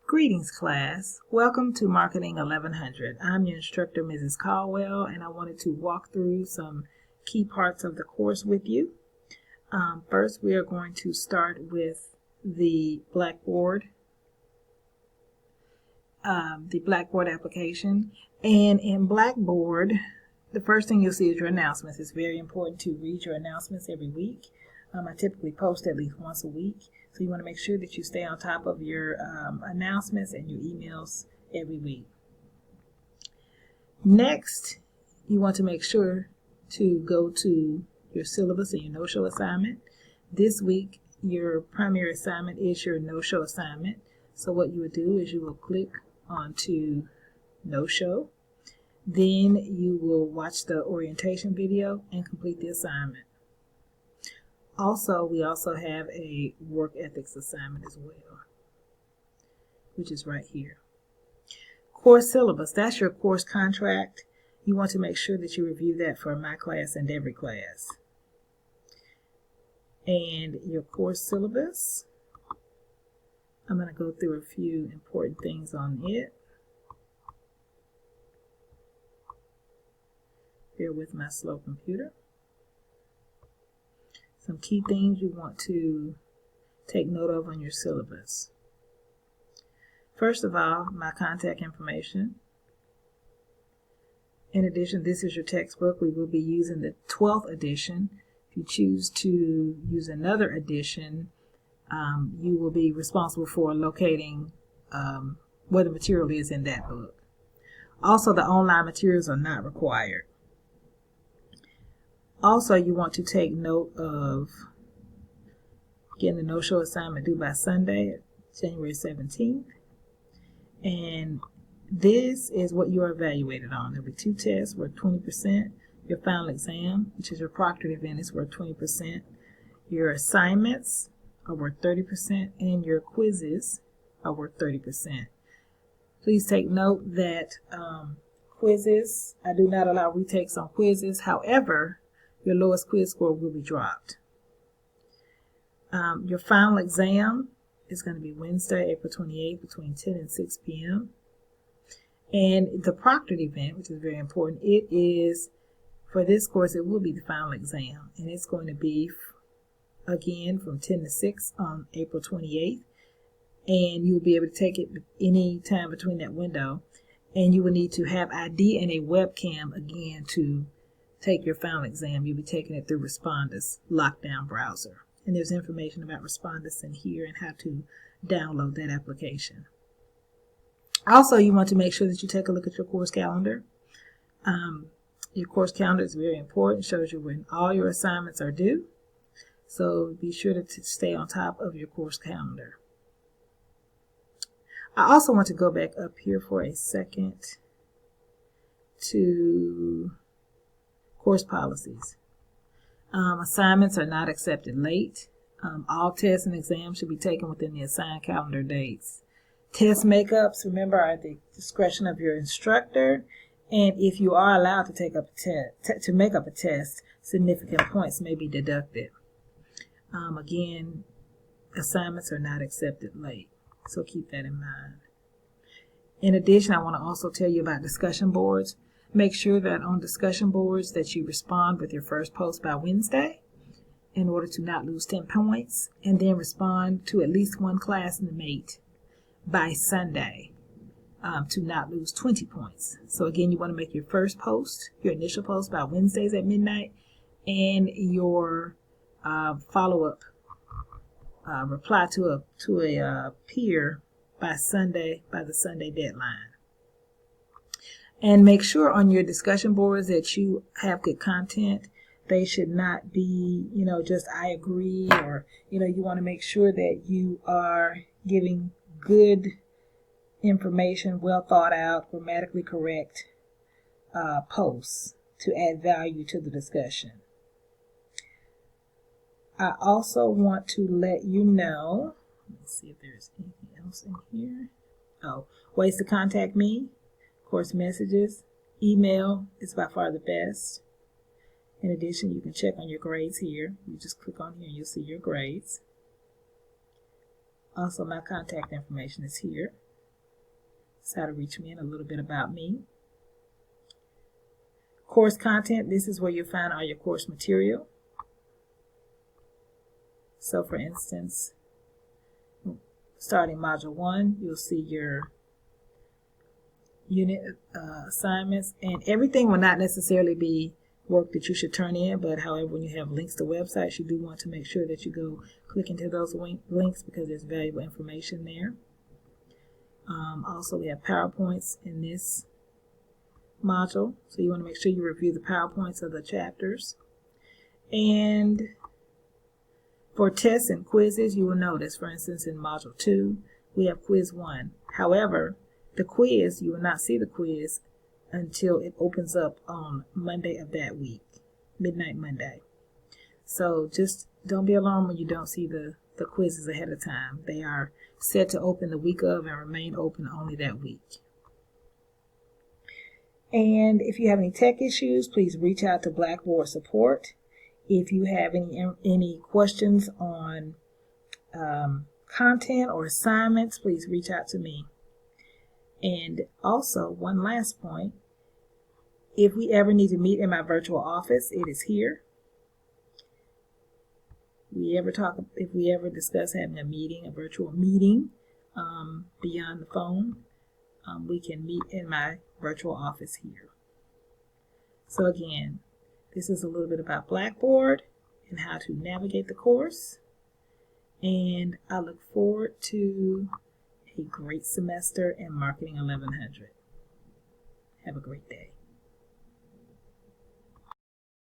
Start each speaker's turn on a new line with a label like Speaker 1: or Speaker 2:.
Speaker 1: Greetings, class. Welcome to Marketing 1100. I'm your instructor, Mrs. Caldwell, and I wanted to walk through some key parts of the course with you. First, we are going to start with the Blackboard application. And in Blackboard, the first thing you'll see is your announcements. It's very important to read your announcements every week. I typically post at least once a week, so you want to make sure that you stay on top of your announcements and your emails every week. Next, you want to make sure to go to your syllabus and your no-show assignment. This week, your primary assignment is your no-show assignment. So what you would do is you will click onto no-show. Then you will watch the orientation video and complete the assignment. Also, we also have a work ethics assignment as well, which is right here. Course syllabus, that's your course contract. You want to make sure that you review that for my class and every class. And your course syllabus, I'm going to go through a few important things on it. Bear with my slow computer. Some key things you want to take note of on your syllabus. First of all, my contact information. In addition, this is your textbook. We will be using the 12th edition. If you choose to use another edition, you will be responsible for locating where the material is in that book. Also, the online materials are not required. Also, you want to take note of getting the no-show assignment due by Sunday, January 17th. And this is what you are evaluated on. There will be 2 tests worth 20%. Your final exam, which is your proctored event, is worth 20%. Your assignments are worth 30%, and your quizzes are worth 30%. Please take note that quizzes, I do not allow retakes on quizzes. However, your lowest quiz score will be dropped. Your final exam is going to be Wednesday, April 28th between 10 and 6 p.m. And the proctored event, which is very important, it is, for this course, it will be the final exam. And it's going to be, again, from 10 to 6 on April 28th. And you'll be able to take it any time between that window. And you will need to have ID and a webcam, again, to take your final exam. You'll be taking it through Respondus lockdown browser. And there's information about Respondus in here and how to download that application. Also, you want to make sure that you take a look at your course calendar. Your course calendar is very important. It shows you when all your assignments are due. So be sure to stay on top of your course calendar. I also want to go back up here for a second to course policies. Assignments are not accepted late. All tests and exams should be taken within the assigned calendar dates. Test makeups, remember, are at the discretion of your instructor. And if you are allowed to take up to make up a test, significant points may be deducted. Again, assignments are not accepted late, so keep that in mind. In addition, I want to also tell you about discussion boards. Make sure that on discussion boards that you respond with your first post by Wednesday in order to not lose 10 points, and then respond to at least one classmate by Sunday to not lose 20 points. So again, you want to make your first post, your initial post by Wednesdays at midnight, and your follow-up reply to a peer by Sunday, by the Sunday deadline. And make sure on your discussion boards that you have good content. They should not be, just I agree, or, you want to make sure that you are giving good information, well thought out, grammatically correct posts to add value to the discussion. I also want to let you know, let's see if there's anything else in here. Ways to contact me. Course messages, email is by far the best. In addition, you can check on your grades here. You just click on here and you'll see your grades. Also, my contact information is here. That's how to reach me, and a little bit about me. Course content, this is where you'll find all your course material. So for instance, starting Module 1, you'll see your unit assignments, and everything will not necessarily be work that you should turn in, but however, when you have links to websites, you do want to make sure that you go click into those links because there's valuable information there. Also, we have PowerPoints in this module, so you want to make sure you review the PowerPoints of the chapters. And for tests and quizzes, you will notice, for instance, in Module 2, we have Quiz 1. However, the quiz, you will not see the quiz until it opens up on Monday of that week, midnight Monday. So just don't be alarmed when you don't see the quizzes ahead of time. They are set to open the week of and remain open only that week. And if you have any tech issues, please reach out to Blackboard support. If you have any questions on content or assignments, please reach out to me. And also, one last point, if we ever need to meet in my virtual office, it is here. If we ever discuss having a virtual meeting beyond the phone, we can meet in my virtual office here. So again, this is a little bit about Blackboard and how to navigate the course. And I look forward to a great semester in Marketing 1100. Have a great day.